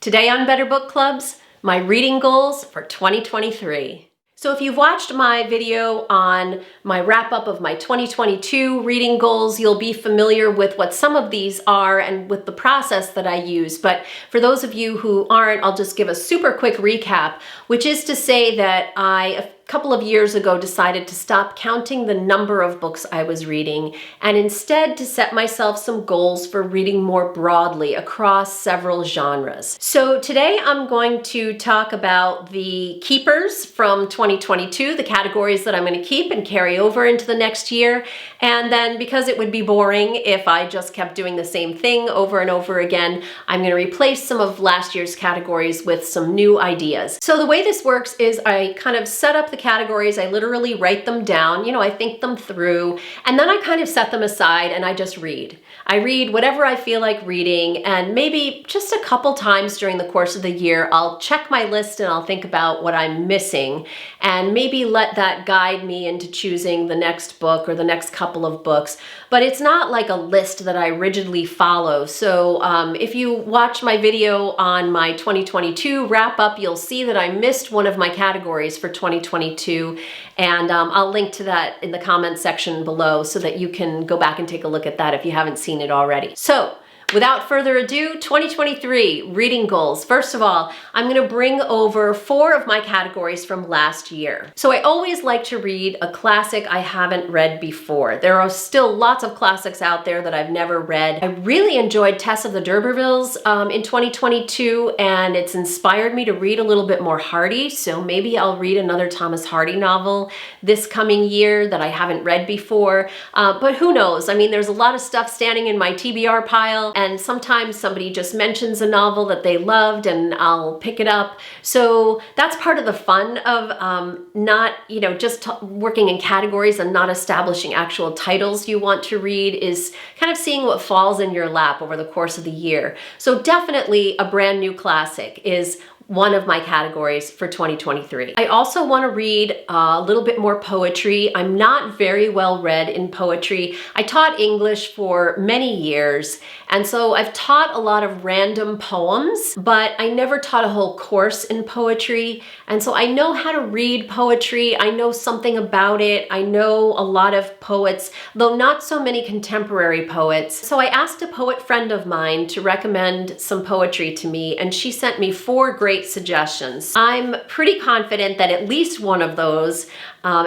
Today on Better Book Clubs, my reading goals for 2023. So if you've watched my video on my wrap-up of my 2022 reading goals, you'll be familiar with what some of these are and with the process that I use. But for those of you who aren't, I'll just give a super quick recap, which is to say that a couple of years ago decided to stop counting the number of books I was reading and instead to set myself some goals for reading more broadly across several genres. So today I'm going to talk about the keepers from 2022, the categories that I'm going to keep and carry over into the next year. And then because it would be boring if I just kept doing the same thing over and over again, I'm going to replace some of last year's categories with some new ideas. So the way this works is I kind of set up the categories. I literally write them down, I think them through, and then I kind of set them aside and I just read. I read whatever I feel like reading, and maybe just a couple times during the course of the year, I'll check my list and I'll think about what I'm missing and maybe let that guide me into choosing the next book or the next couple of books. But it's not like a list that I rigidly follow. So if you watch my video on my 2022 wrap up, you'll see that I missed one of my categories for 2022. And I'll link to that in the comments section below so that you can go back and take a look at that if you haven't seen it already. So without further ado, 2023 reading goals. First of all, I'm going to bring over 4 of my categories from last year. So I always like to read a classic I haven't read before. There are still lots of classics out there that I've never read. I really enjoyed Tess of the D'Urbervilles in 2022, and it's inspired me to read a little bit more Hardy. So maybe I'll read another Thomas Hardy novel this coming year that I haven't read before. But who knows? I mean, there's a lot of stuff standing in my TBR pile, and sometimes somebody just mentions a novel that they loved and I'll pick it up. So that's part of the fun of not, just working in categories and not establishing actual titles you want to read, is kind of seeing what falls in your lap over the course of the year. So definitely a brand new classic is one of my categories for 2023. I also want to read a little bit more poetry. I'm not very well read in poetry. I taught English for many years, and so I've taught a lot of random poems, but I never taught a whole course in poetry. And so I know how to read poetry. I know something about it. I know a lot of poets, though not so many contemporary poets. So I asked a poet friend of mine to recommend some poetry to me, and she sent me 4 great suggestions. I'm pretty confident that at least one of those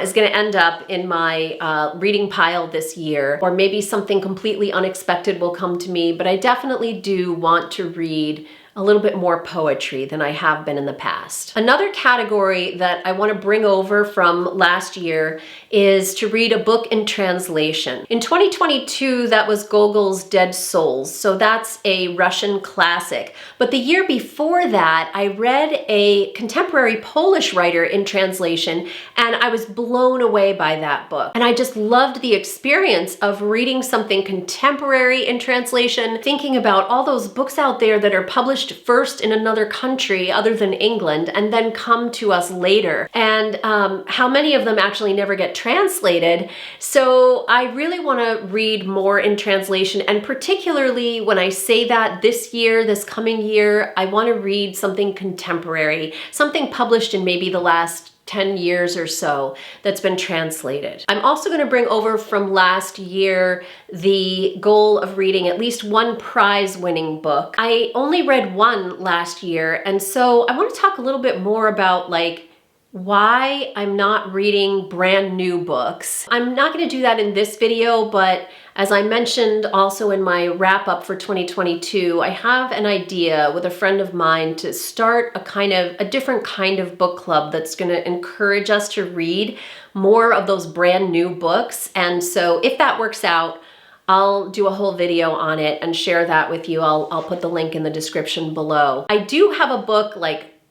is going to end up in my reading pile this year, or maybe something completely unexpected will come to me, but I definitely do want to read a little bit more poetry than I have been in the past. Another category that I want to bring over from last year is to read a book in translation. In 2022, that was Gogol's Dead Souls, so that's a Russian classic. But the year before that, I read a contemporary Polish writer in translation, and I was blown away by that book. And I just loved the experience of reading something contemporary in translation, thinking about all those books out there that are published first in another country other than England and then come to us later, and how many of them actually never get translated. So I really want to read more in translation, and particularly when I say that this year, this coming year, I want to read something contemporary, something published in maybe the last 10 years or so that's been translated. I'm also going to bring over from last year the goal of reading at least one prize-winning book. I only read one last year, and so I want to talk a little bit more about why I'm not reading brand new books. I'm not going to do that in this video, but as I mentioned also in my wrap up for 2022, I have an idea with a friend of mine to start a different kind of book club that's going to encourage us to read more of those brand new books. And so if that works out, I'll do a whole video on it and share that with you. I'll put the link in the description below. I do have a book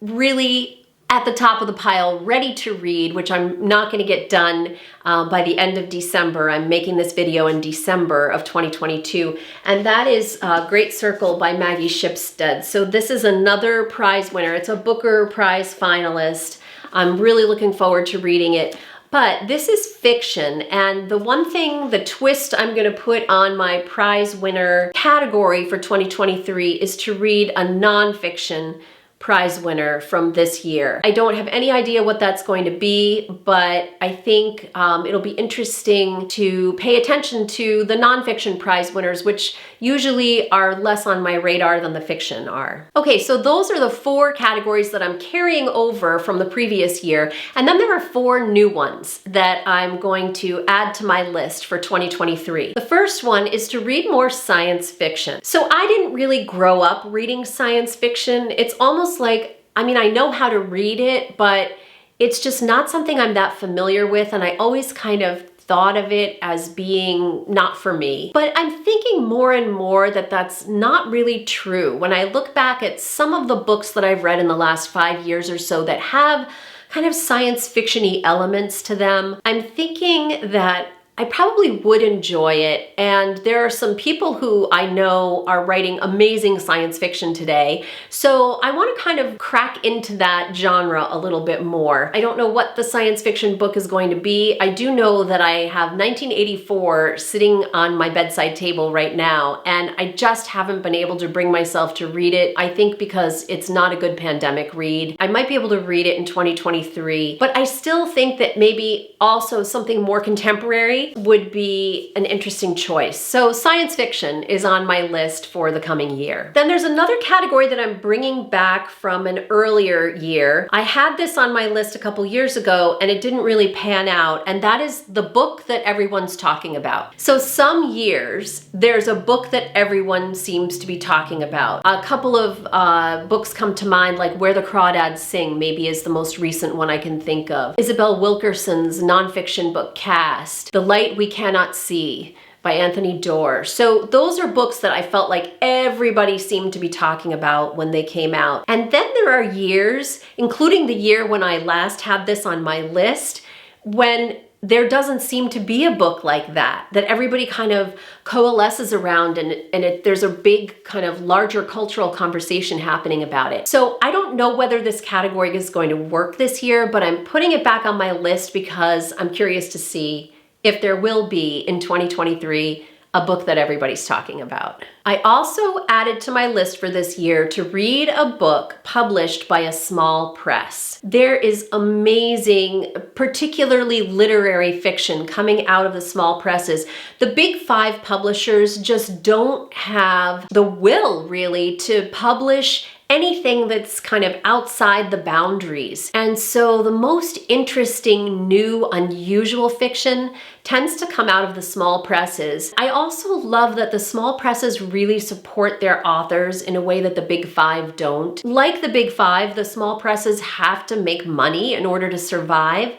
really at the top of the pile, ready to read, which I'm not going to get done by the end of December. I'm making this video in December of 2022, and that is Great Circle by Maggie Shipstead. So this is another prize winner. It's a Booker Prize finalist. I'm really looking forward to reading it. But this is fiction, and the twist I'm going to put on my prize winner category for 2023 is to read a nonfiction prize winner from this year. I don't have any idea what that's going to be, but I think it'll be interesting to pay attention to the nonfiction prize winners, which usually are less on my radar than the fiction are. Okay, so those are the 4 categories that I'm carrying over from the previous year. And then there are 4 new ones that I'm going to add to my list for 2023. The first one is to read more science fiction. So I didn't really grow up reading science fiction. It's almost like, I know how to read it, but it's just not something I'm that familiar with, and I always kind of thought of it as being not for me. But I'm thinking more and more that that's not really true. When I look back at some of the books that I've read in the last 5 years or so that have kind of science fiction-y elements to them, I'm thinking that I probably would enjoy it, and there are some people who I know are writing amazing science fiction today, so I want to kind of crack into that genre a little bit more. I don't know what the science fiction book is going to be. I do know that I have 1984 sitting on my bedside table right now, and I just haven't been able to bring myself to read it. I think because it's not a good pandemic read. I might be able to read it in 2023, but I still think that maybe also something more contemporary would be an interesting choice. So science fiction is on my list for the coming year. Then there's another category that I'm bringing back from an earlier year. I had this on my list a couple years ago and it didn't really pan out, and that is the book that everyone's talking about. So some years there's a book that everyone seems to be talking about. A couple of books come to mind, like Where the Crawdads Sing maybe is the most recent one I can think of. Isabel Wilkerson's nonfiction book Caste, The Light We Cannot See by Anthony Doerr. So those are books that I felt like everybody seemed to be talking about when they came out. And then there are years, including the year when I last had this on my list, when there doesn't seem to be a book like that everybody kind of coalesces around, and there's a big kind of larger cultural conversation happening about it. So I don't know whether this category is going to work this year, but I'm putting it back on my list because I'm curious to see if there will be in 2023 a book that everybody's talking about. I also added to my list for this year to read a book published by a small press. There is amazing, particularly literary fiction coming out of the small presses. The big 5 publishers just don't have the will really to publish anything that's kind of outside the boundaries. And so the most interesting, new, unusual fiction tends to come out of the small presses. I also love that the small presses really support their authors in a way that the big 5 don't. Like the big 5, the small presses have to make money in order to survive,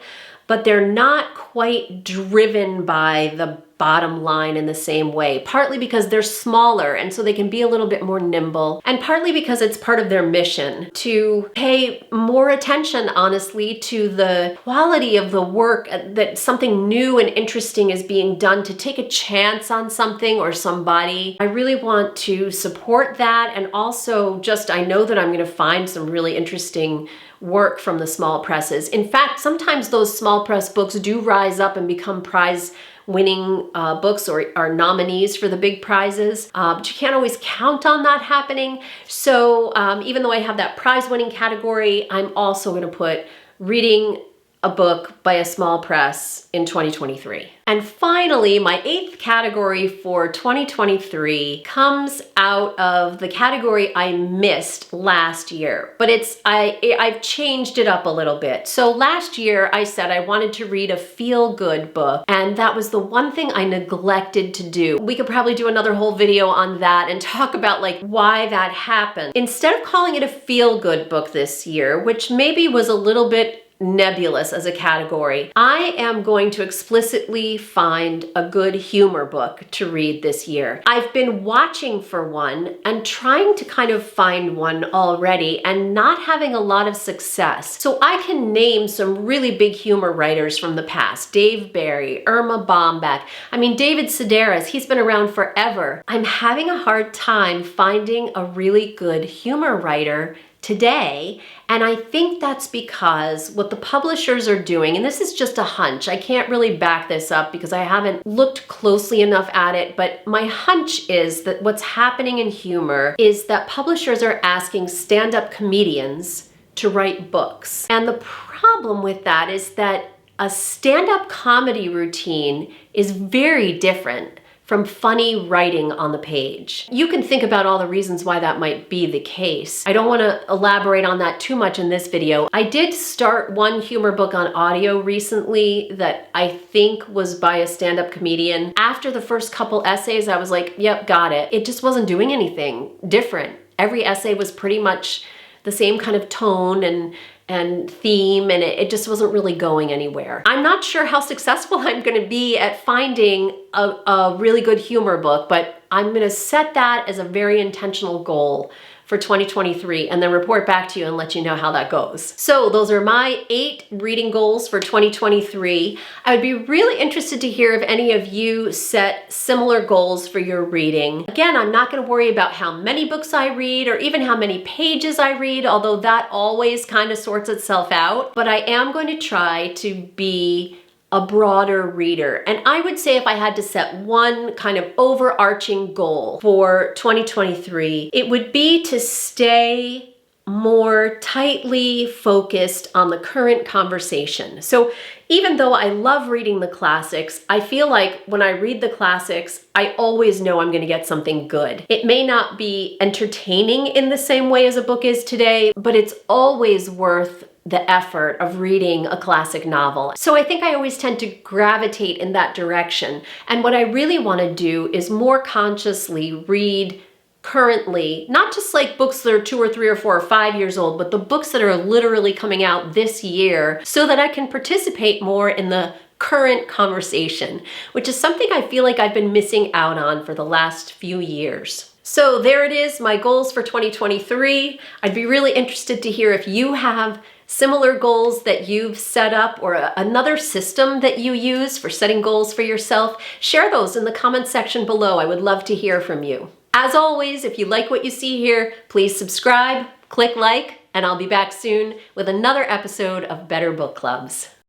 but they're not quite driven by the bottom line in the same way, partly because they're smaller and so they can be a little bit more nimble, and partly because it's part of their mission to pay more attention, honestly, to the quality of the work, that something new and interesting is being done, to take a chance on something or somebody. I really want to support that, and also just I know that I'm going to find some really interesting work from the small presses. In fact, sometimes those small press books do rise up and become prize winning books or are nominees for the big prizes, but you can't always count on that happening. So even though I have that prize winning category, I'm also going to put reading a book by a small press in 2023. And finally, my 8th category for 2023 comes out of the category I missed last year, but I've changed it up a little bit. So last year I said I wanted to read a feel-good book, and that was the one thing I neglected to do. We could probably do another whole video on that and talk about like why that happened. Instead of calling it a feel-good book this year, which maybe was a little bit nebulous as a category, I am going to explicitly find a good humor book to read this year. I've been watching for one and trying to kind of find one already and not having a lot of success. So I can name some really big humor writers from the past: Dave Barry, Irma Bombeck. I mean, David Sedaris, he's been around forever. I'm having a hard time finding a really good humor writer today. And I think that's because what the publishers are doing, and this is just a hunch, I can't really back this up because I haven't looked closely enough at it, but my hunch is that what's happening in humor is that publishers are asking stand-up comedians to write books. And the problem with that is that a stand-up comedy routine is very different from funny writing on the page. You can think about all the reasons why that might be the case. I don't want to elaborate on that too much in this video. I did start one humor book on audio recently that I think was by a stand-up comedian. After the first couple essays, I was like, yep, got it. It just wasn't doing anything different. Every essay was pretty much the same kind of tone and theme, and it just wasn't really going anywhere. I'm not sure how successful I'm gonna be at finding a really good humor book, but I'm gonna set that as a very intentional goal for 2023 and then report back to you and let you know how that goes. So those are my 8 reading goals for 2023. I would be really interested to hear if any of you set similar goals for your reading. Again, I'm not going to worry about how many books I read or even how many pages I read, although that always kind of sorts itself out, but I am going to try to be a broader reader. And I would say if I had to set one kind of overarching goal for 2023, it would be to stay more tightly focused on the current conversation. So even though I love reading the classics, I feel like when I read the classics, I always know I'm going to get something good. It may not be entertaining in the same way as a book is today, but it's always worth the effort of reading a classic novel. So I think I always tend to gravitate in that direction. And what I really want to do is more consciously read currently, not just like books that are 2 or 3 or 4 or 5 years old, but the books that are literally coming out this year so that I can participate more in the current conversation, which is something I feel like I've been missing out on for the last few years. So there it is, my goals for 2023. I'd be really interested to hear if you have similar goals that you've set up or another system that you use for setting goals for yourself. Share those in the comment section below. I would love to hear from you. As always, if you like what you see here, please subscribe, click like, and I'll be back soon with another episode of Better Book Clubs.